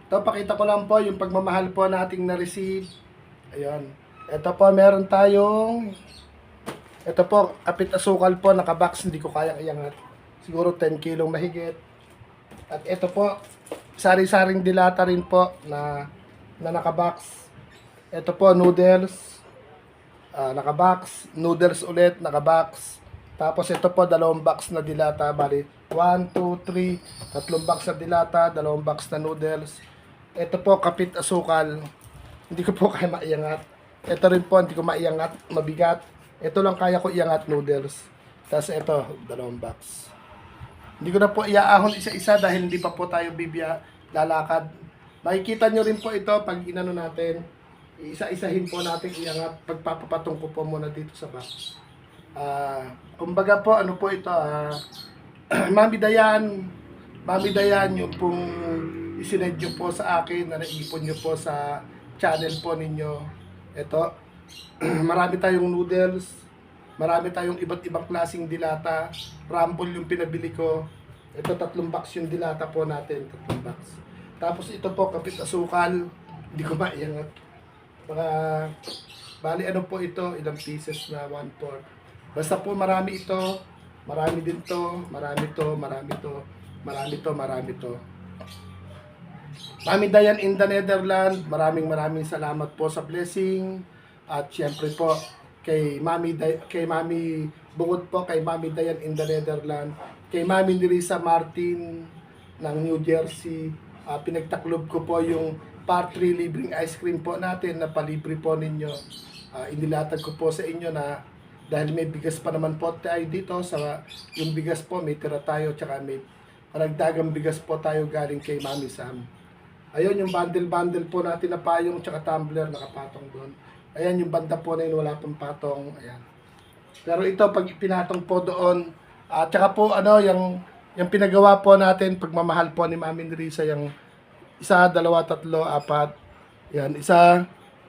Ito, pakita ko lang po yung pagmamahal po nating na-receive. Ayun. Ito po, meron tayong, ito po, kapit asukal po, nakabox, hindi ko kayang iangat. Siguro 10 kilong mahigit. At ito po, sari-saring dilata rin po na nakabox. Ito po, noodles, nakabox, noodles ulit, nakabox. Tapos ito po, dalawang box na dilata, bali 1, 2, 3, tatlong box na dilata, dalawang box na noodles. Ito po, kapit asukal. Hindi ko po kaya maiangat. Ito rin po, hindi ko maiangat, mabigat. Ito lang kaya ko iangat, noodles. Tapos ito, dalawang box. Hindi ko na po iaahon isa-isa dahil hindi pa po tayo lalakad. Makikita nyo rin po ito pag inano natin. Isa-isahin po natin iangat. Pagpapapatong ko po muna dito sa box. Kumbaga po, ano po ito, Mami Dayan, yung pong isinend nyo po sa akin na naipon nyo po sa channel po ninyo. Ito, marami tayong noodles, marami tayong iba't ibang klaseng dilata. Rumble yung pinabili ko. Ito, 3 box yung dilata po natin, 3 box. Tapos ito po, kapit asukal, hindi ko maiangat. Bali ano po ito, ilang pieces na 1/4. Basta po marami ito, marami din to, marami to, marami to, marami to, marami to. Mami Dayan in the Netherlands, maraming salamat po sa blessing. At syempre po kay Mami bukod po kay Mami Dayan in the Netherlands, kay Mami Nerissa Martin ng New Jersey, pinagtaklob ko po yung part 3 libreng ice cream po natin na palibre po ninyo. Inilatag ko po sa inyo na dahil may bigas pa naman po tayo dito, sa yung bigas po may tira tayo, tsaka may karagdagang bigas po tayo galing kay Mami Sam. Ayun yung bundle po natin na payong tsaka tumbler nakapatong doon. Ayan yung banda po na yun, wala pang patong. Ayan. Pero ito pag pinatong po doon, tsaka po ano, yung pinagawa po natin, pagmamahal po ni Mami Nerissa, yung 1, 2, 3, 4. Yan, 1,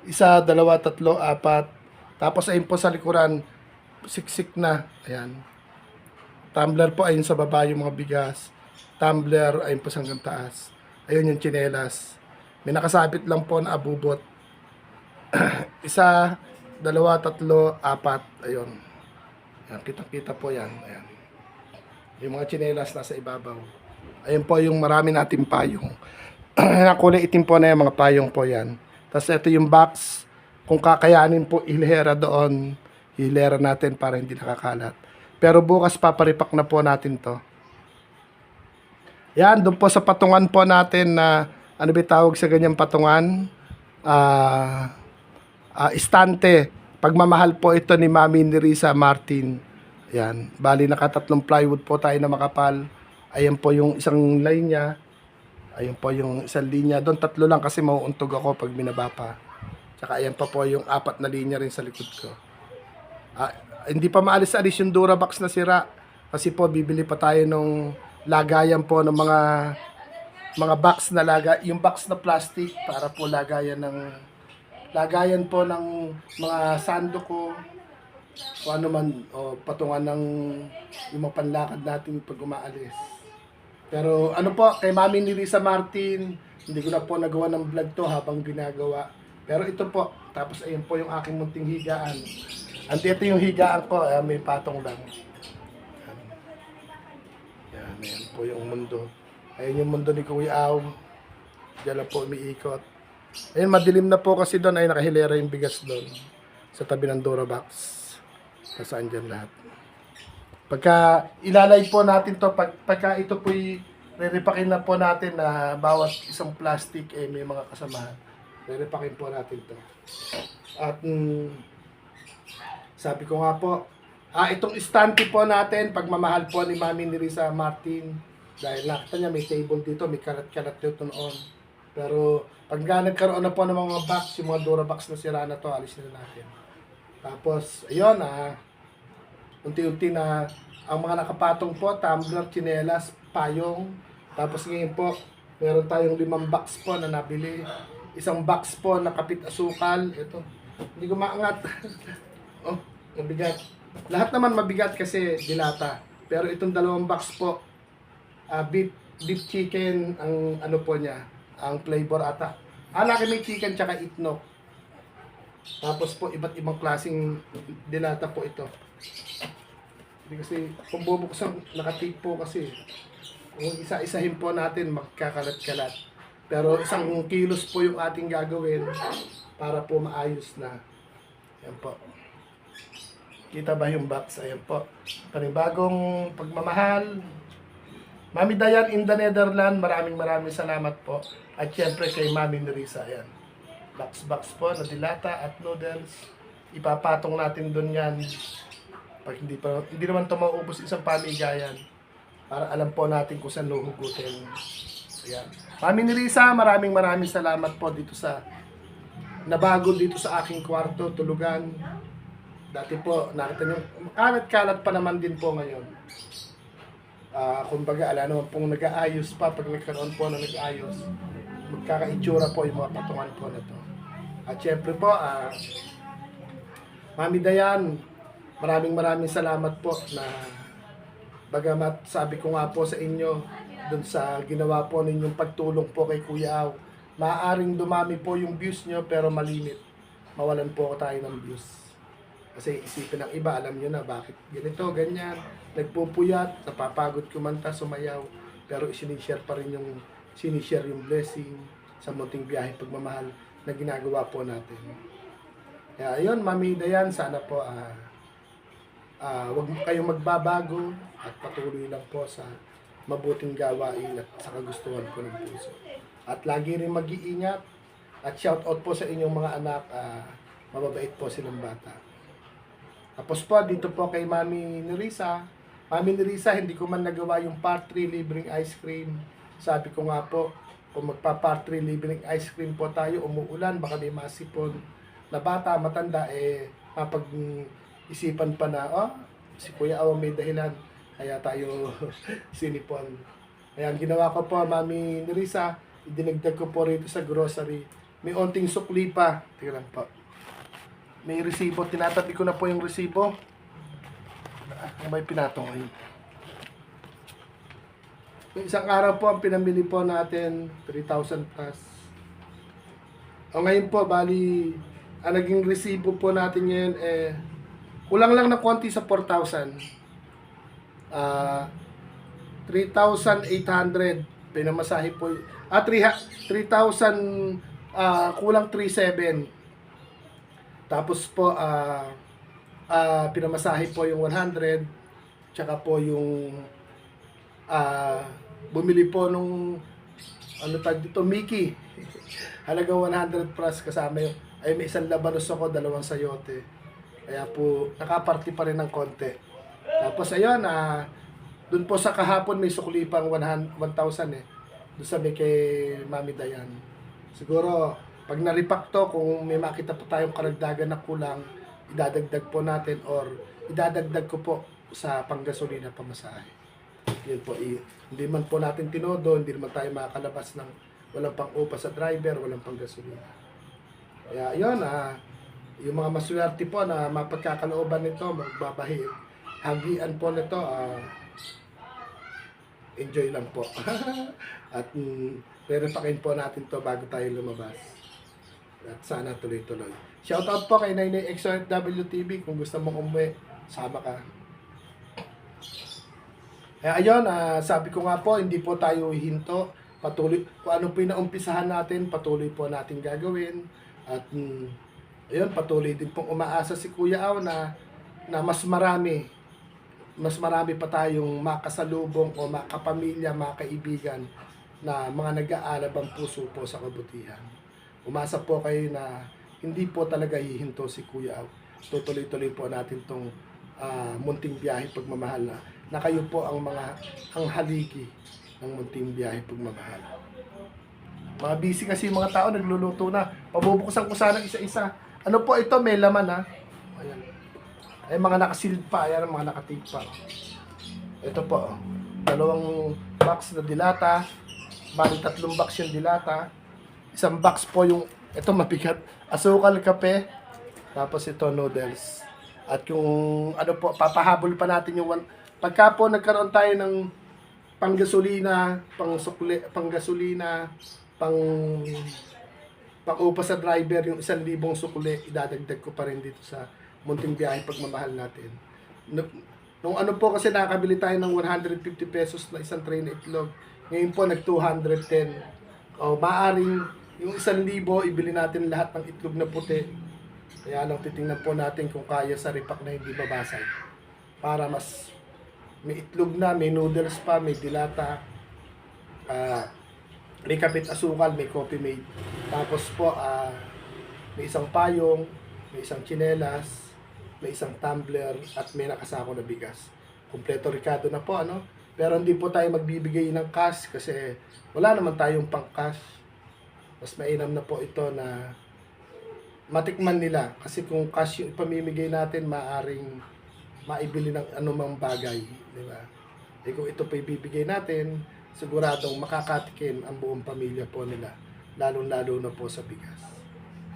2, 3, 4. Tapos ayun po sa likuran, siksik na. Ayan. Tumbler po ayun sa baba yung mga bigas. Tumbler ayun po sa hanggang taas. Ayun yung tsinelas. May nakasabit lang po na abubot. 1, 2, 3, 4. Ayun. Ayan, kitang-kita po yan. Ayan. Yung mga tsinelas nasa ibabaw. Ayun po yung marami nating payong. Kulay itim po na yung mga payong po yan. Tapos ito yung box. Kung kakayanin po hilera doon, hilera natin para hindi nakakalat. Pero bukas paparipak na po natin to. Yan, doon po sa patungan po natin na, ano ba tawag sa ganyang patungan? Istante. Pagmamahal po ito ni Mami Nerissa Martin. Yan, bali nakatatlong plywood po tayo na makapal. Ayan po yung isang line niya. Ayan po yung isang linya. Doon 3 lang kasi mauuntog ako pag binaba pa. Tsaka ayan pa po yung 4 na linya rin sa likod ko. Hindi pa maalis-alis yung Durabox na sira. Kasi po bibili pa tayo nung lagayan po ng mga box na yung box na plastic para po lagayan po ng mga sando ko o ano man, o patungan ng yung mga panlakad natin pag umaalis. Pero ano po, kay Mami Nerissa Martin, hindi ko na po nagawa ng vlog to habang ginagawa. Pero ito po, tapos ayun po yung aking munting higaan. Andito yung higaan ko, may patong lang. Ayan po yung mundo. Ayan yung mundo ni Kuya Aw. Diyan lang po umiikot. Ayan, madilim na po kasi doon ay nakahilera yung bigas doon. Sa tabi ng Durabox. Nasaan dyan lahat. Pagka ilalay po natin to, pagka ito po'y re-repakin na po natin na bawat isang plastic may mga kasamahan. Re-repakin po natin to. At sabi ko nga po, itong istante po natin, pagmamahal po ni Mami Nerissa Martin. Dahil nakita niya may table dito, may karat-karat dito noon. Pero pag nagkaroon na po ng mga box, yung mga Durabox na sira na to, alis na natin. Tapos, ayun unti-unti na ang mga nakapatong po, tumbler, tsinelas, payong. Tapos ngayon po, meron tayong 5 box po na nabili. Isang box po na kapit asukal. Ito, hindi ko maangat. Mabigat. Lahat naman mabigat kasi dilata. Pero itong 2 box po, beef chicken ang ano po niya, ang flavor ata. Laki may chicken tsaka itnok. Tapos po, iba't ibang klaseng dilata po ito. Hindi kasi, kung bubuksan, nakatip po kasi. Kung isa-isahin po natin, magkakalat-kalat. Pero 1 kilos po yung ating gagawin para po maayos na. Ayan po. Kita ba yung box? Ayan po. Panibagong pagmamahal. Mami Dayan in the Netherlands, maraming salamat po. At syempre kay Mami Nerissa, ayan. Box po na dilata at noodles. Ipapatong natin doon yan. Pag hindi naman ito maubos isang pamigayan. Para alam po natin kung saan luhugutin. Ayan. Mami Nerissa, maraming salamat po dito sa nabago dito sa aking kwarto, tulugan. Dati po, nakita nyo, kalat-kalat pa naman din po ngayon. Kumbaga, ala naman pong nag-aayos pa, pag nagkaroon po na nag-aayos, magkakaitsura po yung mga patungan po na to. At syempre po, Mami Dayan, maraming salamat po na bagamat sabi ko nga po sa inyo, dun sa ginawa po ninyong pagtulong po kay Kuya Aw, maaaring dumami po yung views nyo pero malimit. Mawalan po tayo ng views. Kasi isipin ng iba, alam nyo na bakit ganito, ganyan. Nagpupuyat, napapagod kumanta, sumayaw. Pero sinishare pa rin sinishare yung blessing sa munting biyahe pagmamahal na ginagawa po natin. Kaya ayun, Mami Dayan, sana po wag kayong magbabago at patuloy lang po sa mabuting gawain at sa kagustuhan po ng puso. At lagi rin mag-iingat at shout out po sa inyong mga anak, mababait po silang bata. Tapos po, dito po kay Mami Nerissa. Mami Nerissa, hindi ko man nagawa yung part 3 libreng ice cream. Sabi ko nga po, kung magpa-part 3 libreng ice cream po tayo, umuulan, baka may masipon na bata, matanda, mapag-isipan pa na, si Kuya Aw may dahilan, kaya tayo sinipon. Kaya ang ginawa ko po, Mami Nerissa, idinagdag ko po rito sa grocery. May onting sukli pa. Tingnan po. May resibo. Tinatabi ko na po yung resibo. May pinatong ko yun. Yung isang araw po, ang pinamili po natin, 3,000 plus. O ngayon po, bali, ang naging resibo po natin ngayon, kulang lang na konti sa 4,000. 3,800. Pinamasahe po. 3,000, kulang 3,700. Tapos po, pinamasahe po yung 100, tsaka po yung bumili po nung dito, Mickey. Halaga 100 plus kasama yung, may isang labanos ako, 2 sayote. Kaya po, nakaparty pa rin ng konti. Tapos ayun, dun po sa kahapon may sukli pang 1,000 Doon sa may kay Mami Dayan. Siguro, pag naripak to, kung may makita po tayong karagdagan na kulang, idadagdag po natin or idadagdag ko po sa panggasolina pamasahe. Yun po, hindi man po natin tinodo, hindi naman tayo makakalabas ng walang pang-upa sa driver, walang panggasolina. Kaya yun, yung mga maswerte po na mapagkakalooban nito, hagian po nito, enjoy lang po. At re-repakin po natin to bago tayo lumabas. At sana tuloy-tuloy. Shoutout po kay Nainay XOFW TV. Kung gusto mong umuwi, sama ka. Kaya ayun, sabi ko nga po, hindi po tayo hinto. Patuloy, kung ano po yung naumpisahan natin, patuloy po natin gagawin. At ayun, patuloy din pong umaasa si Kuya Aw na mas marami pa tayong makasalubong o makapamilya, makaibigan na mga nag-aalab ang puso po sa kabutihan. Umasa po kayo na hindi po talaga hihinto si Kuya Aw. Tutuloy-tuloy po natin tong munting biyahe pagmamahal na kayo po ang haligi ng munting biyahe pagmamahal. Mga busy kasi yung mga tao, nagluluto na. Pabubuksan ko sana isa-isa. Ano po ito? May laman Ayan. Ay mga nakasealed pa. Ayan, mga nakatape pa. Ito po. 2 box na dilata. Bali 3 box yung dilata. Isang box po yung, ito mabigat, asukal, kape. Tapos ito noodles. At yung papahabol pa natin yung pagka po nagkaroon tayo ng panggasolina, panggasolina, pang upa sa driver, yung 1,000 sukuli, idadagdag ko pa rin dito sa munting biyahe pagmamahal natin. Nung ano po kasi nakakabili tayo ng 150 pesos na isang tray na itlog. Ngayon po nag 210. O maaring yung 1,000 ibili natin lahat ng itlog na puti. Kaya lang titingnan po natin kung kaya sa repack na hindi babasag. Para mas may itlog na, may noodles pa, may dilata, may kapit asukal, may coffee made. Tapos po, may isang payong, may isang tsinelas, may isang tumbler, at may nakasako na bigas. Kompleto Ricardo na po, ano? Pero hindi po tayo magbibigay ng cash kasi wala naman tayong pang cash. Mas mainam na po ito na matikman nila. Kasi kung cash yung ipamimigay natin, maaring maibili ng anumang bagay. Di ba? Eh kung ito pa ibibigay natin, siguradong makakatikim ang buong pamilya po nila. Lalong-lalo na po sa bigas.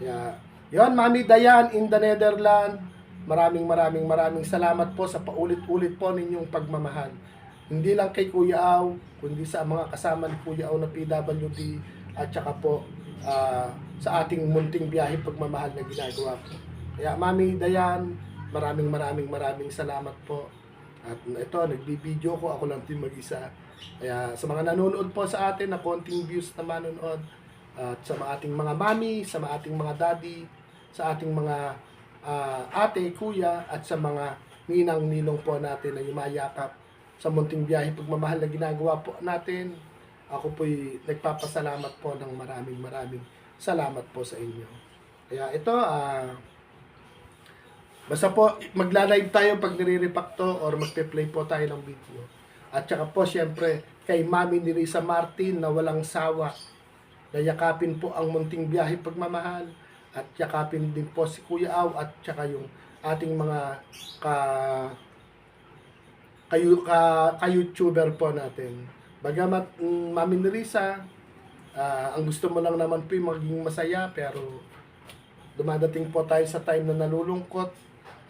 Kaya, yon Mami Dayan in the Netherlands. Maraming salamat po sa paulit-ulit po ninyong pagmamahal. Hindi lang kay Kuya Aw, kundi sa mga kasama ni Kuya Aw na PWD at saka po sa ating munting biyahe pagmamahal na ginagawa po. Kaya Mami Dayan, maraming salamat po. At ito, nagbibideo ko, ako lang din mag-isa. Kaya sa mga nanonood po sa atin na konting views na manonood, at sa ating mga mami, sa ating mga daddy, sa ating mga ate, kuya, at sa mga ninang-ninong po natin na yumayakap sa munting biyahe pagmamahal na ginagawa po natin. Ako po'y nagpapasalamat po ng maraming salamat po sa inyo. Kaya ito, basta po magla-live tayo pag nire-repack to or magpe-play po tayo ng video. At saka po syempre kay Mami ni Risa Martin na walang sawa na yakapin po ang munting biyahe pagmamahal at yakapin din po si Kuya Aw at saka yung ating mga ka-YouTuber po natin. Bagamat Mami ni Risa, ang gusto mo lang naman po yung maging masaya, pero dumadating po tayo sa time na nalulungkot.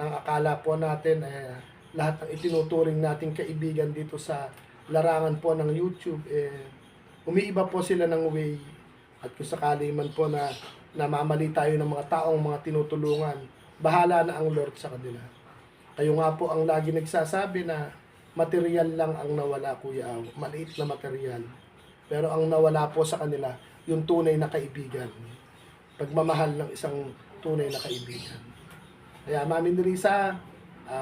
Ang akala po natin lahat ng itinuturing nating kaibigan dito sa larangan po ng YouTube, umiiba po sila ng way. At kung sakali man po na namamali tayo ng mga taong mga tinutulungan, bahala na ang Lord sa kanila. Kayo nga po ang lagi nagsasabi na material lang ang nawala, Kuya Aw. Maliit na material. Pero ang nawala po sa kanila, yung tunay na kaibigan. Pagmamahal ng isang tunay na kaibigan. Kaya Mami Risa,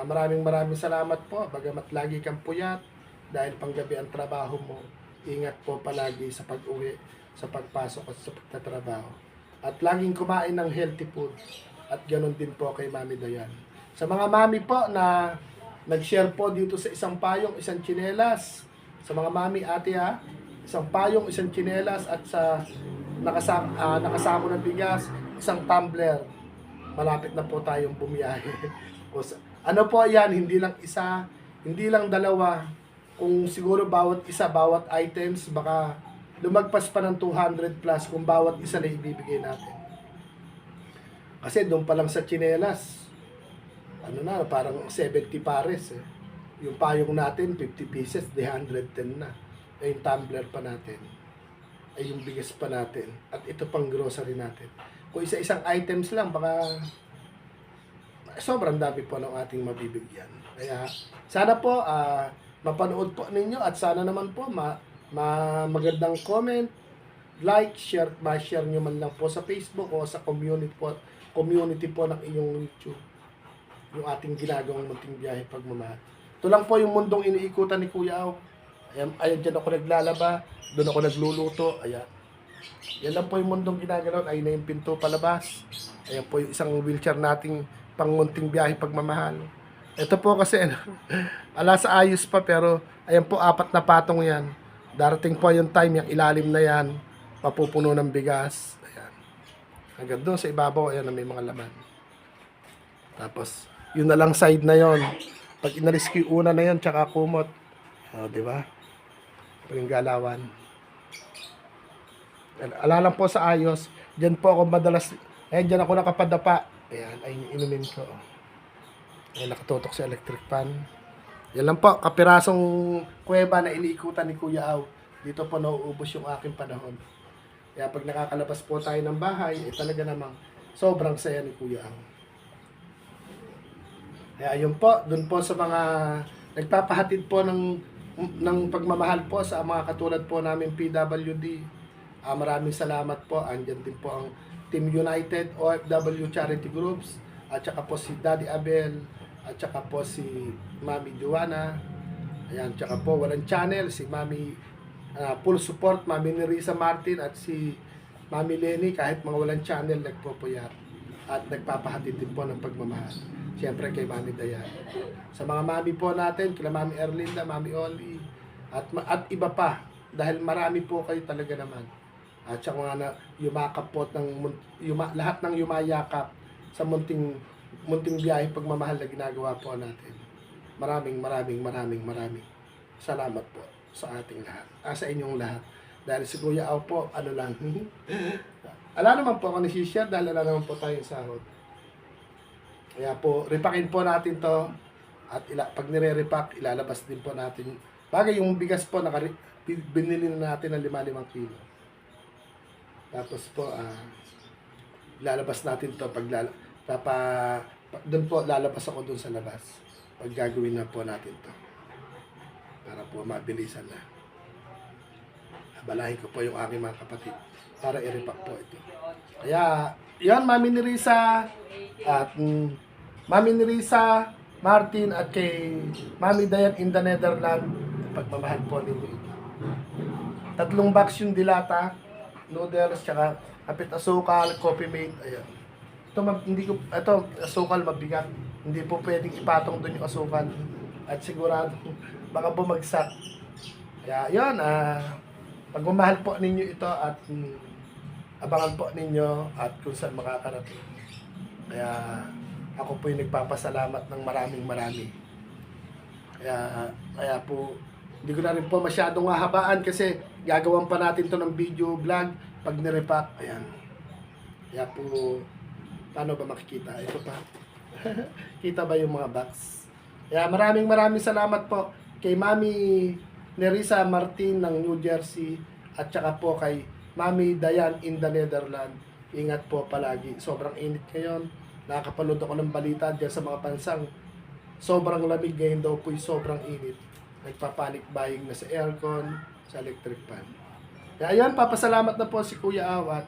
maraming salamat po. Bagamat lagi kang puyat dahil panggabi ang trabaho mo, ingat po palagi sa pag-uwi, sa pagpasok at sa pagtatrabaho. At laging kumain ng healthy food. At ganoon din po kay Mami Dayan. Sa mga mami po na nag-share po dito sa isang payong, isang tsinelas. Sa mga mami, ate isang payong, isang tsinelas at sa nakasamo ng bigas, isang tumbler. Malapit na po tayong bumiyahe. Ano po yan, hindi lang isa, hindi lang dalawa. Kung siguro bawat isa, bawat items, baka lumagpas pa ng 200 plus kung bawat isa na ibibigay natin. Kasi doon pa lang sa tsinelas, parang 70 pares. Yung payong natin, 50 pieces, 110 na. Yung tumbler pa natin. Yung bigas pa natin. At ito pang grocery natin. Kung isa-isang items lang, baka sobrang dami po ng ating mabibigyan. Kaya sana po mapanood po ninyo at sana naman po magandang comment, like, share, ma-share nyo man lang po sa Facebook o sa community po ng inyong YouTube yung ating ginagawang munting biyahe pagmamahal. Ito lang po yung mundong iniikutan ni Kuya Aw. Ayan dyan ako naglalaba, doon ako nagluluto, ayan. Yan lang po yung mundong ginagalaw. Ayun na yung pinto palabas. Ayan po yung isang wheelchair nating pangunting biyahe pagmamahal. Ito po kasi ala sa ayos pa, pero ayan po 4 na patong yan. Darating po yung time, yung ilalim na yan mapupuno ng bigas. Ayan. Hanggang doon sa ibabaw, ayan na may mga laman. Tapos yun na lang side na yon. Pag inalis ko yung una na yon, tsaka kumot. Di ba? Yung galawan. Ala lang po sa ayos. Diyan po ako madalas, diyan ako nakapadapa. Ayan, ay inumin ko. Ayan, nakatutok sa electric fan. Yan lang po, kapirasong kuweba na iniikutan ni Kuya Aw. Dito po nauubos yung aking panahon. Kaya pag nakakalabas po tayo ng bahay, talaga namang sobrang saya ni Kuya Ang. Kaya ayun po, dun po sa mga nagpapahatid po ng pagmamahal po sa mga katulad po namin PWD. Maraming salamat po. Andyan din po ang Team United OFW Charity Groups, at saka po si Daddy Abel, at saka po si Mami Joanna. Ayan, tsaka po walang channel, si Mami full support, Mami Nerissa Martin at si Mami Lenny, kahit mga walang channel, nagpopuyat at nagpapahatid din po ng pagmamahal. Siyempre kay Mami Dayan. Sa mga mami po natin, kila Mami Erlinda, Mami Oli, at iba pa, dahil marami po kayo talaga naman. At saka nga na yumakap po lahat ng yumayakap sa munting biyahe pagmamahal na ginagawa po natin. Maraming salamat po sa ating lahat. Sa inyong lahat. Dahil si Kuya Au po, ano lang. Ala naman po ako ni-share dahil ala naman po tayong sahod. Kaya po, repakin po natin to. At pag nire-repack, ilalabas din po natin. Bagay yung bigas po, binili na natin ng 5 kilo. Tapos po, ilalabas natin to. Doon po, lalabas ako doon sa labas. Pag gagawin na po natin to. Para po mabilisan na. Balahin ko po yung aking mga kapatid para i-repack po ito. Kaya, yan, Mami Nerissa at Mami Nerissa Martin at kay Mami Dayan in the Netherlands, pagmamahal po ninyo ito. 3 box yung dilata, noodles, tsaka kapit asukal, coffee mate, ayan. Ito, asukal mabigat. Hindi po pwedeng ipatong doon yung asukal. At sigurado, baka bumagsak. Kaya, yun, pagmamahal po ninyo ito at abangan po ninyo at kung saan makakarating. Kaya, ako po yung nagpapasalamat ng marami. Kaya po, hindi ko na rin po masyadong hahabaan kasi gagawin pa natin to ng video vlog pag nirepack. Ayan. Kaya po, paano ba makikita? Ito pa. Kita ba yung mga box? Kaya maraming salamat po kay Mami Nerissa Martin ng New Jersey at saka po kay Mami Dayan in the Netherlands. Ingat po palagi. Sobrang init ngayon. Nakakapanood ako ng balita dyan sa mga pansang sobrang lamig ngayon daw po, sobrang init. Nagpapanik buying na sa aircon, sa electric fan. Kaya yan, papasalamat na po si Kuya Awat.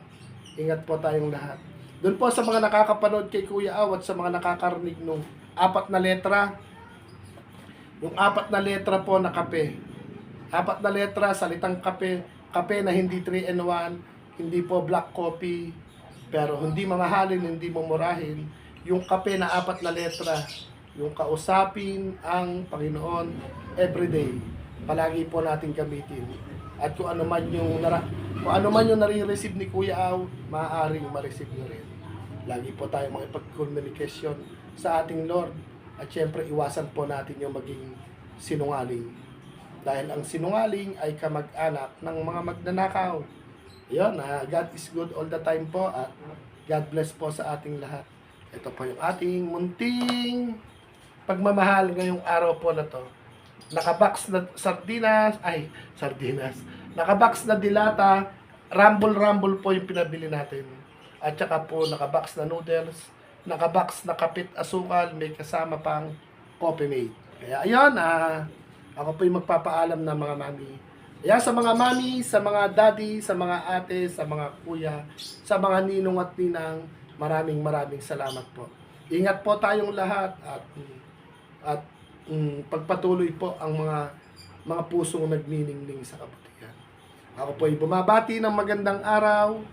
Ingat po tayong lahat. Doon po sa mga nakakapanood kay Kuya Awat, sa mga nakakarinig nung 4 na letra, yung 4 na letra po na kape. 4 na letra, salitang kape. Kape na hindi 3-in-1, hindi po black coffee, pero hindi mamahalin, hindi mumurahin. Yung kape na 4 na letra, yung kausapin ang Panginoon everyday. Palagi po natin gamitin. At kung ano man yung nare-receive ni Kuya Aw, maaaring ma-receive nyo rin. Lagi po tayo makipag-communication sa ating Lord. At syempre, iwasan po natin yung maging sinungaling. Dahil ang sinungaling ay kamag-anak ng mga magnanakaw. Yun, God is good all the time po at God bless po sa ating lahat. Ito po yung ating munting pagmamahal ngayong araw po na to. Nakabox na sardinas. Nakabox na dilata, rumble po yung pinabili natin. At saka po nakabox na noodles, nakabox na kapit asukal, may kasama pang coffee mate. Kaya ayun, ako po yung magpapaalam ng mga mami. Kaya sa mga mami, sa mga daddy, sa mga ate, sa mga kuya, sa mga ninong at ninang, maraming salamat po. Ingat po tayong lahat at pagpatuloy po ang mga pusong nagniningning sa kabutihan. Ako po ay bumabati ng magandang araw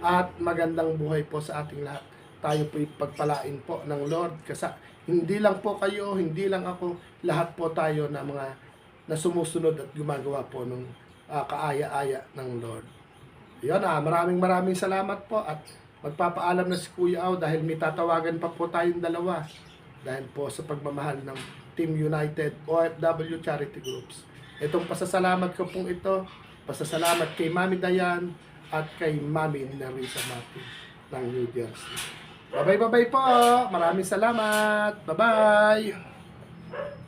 at magandang buhay po sa ating lahat. Tayo po ipagpalain po ng Lord kasi hindi lang po kayo, hindi lang ako, lahat po tayo na mga na sumusunod at gumagawa po ng kaaya-aya ng Lord. Yun, maraming salamat po at magpapaalam na si Kuya Aw dahil may tatawagan pa po tayong dalawa dahil po sa pagmamahal ng Team United OFW Charity Groups. Itong pasasalamat ko pong ito, pasasalamat kay Mami Dayan at kay Mami Nerissa Martin ng New Jersey. Bye-bye po. Maraming salamat. Bye-bye.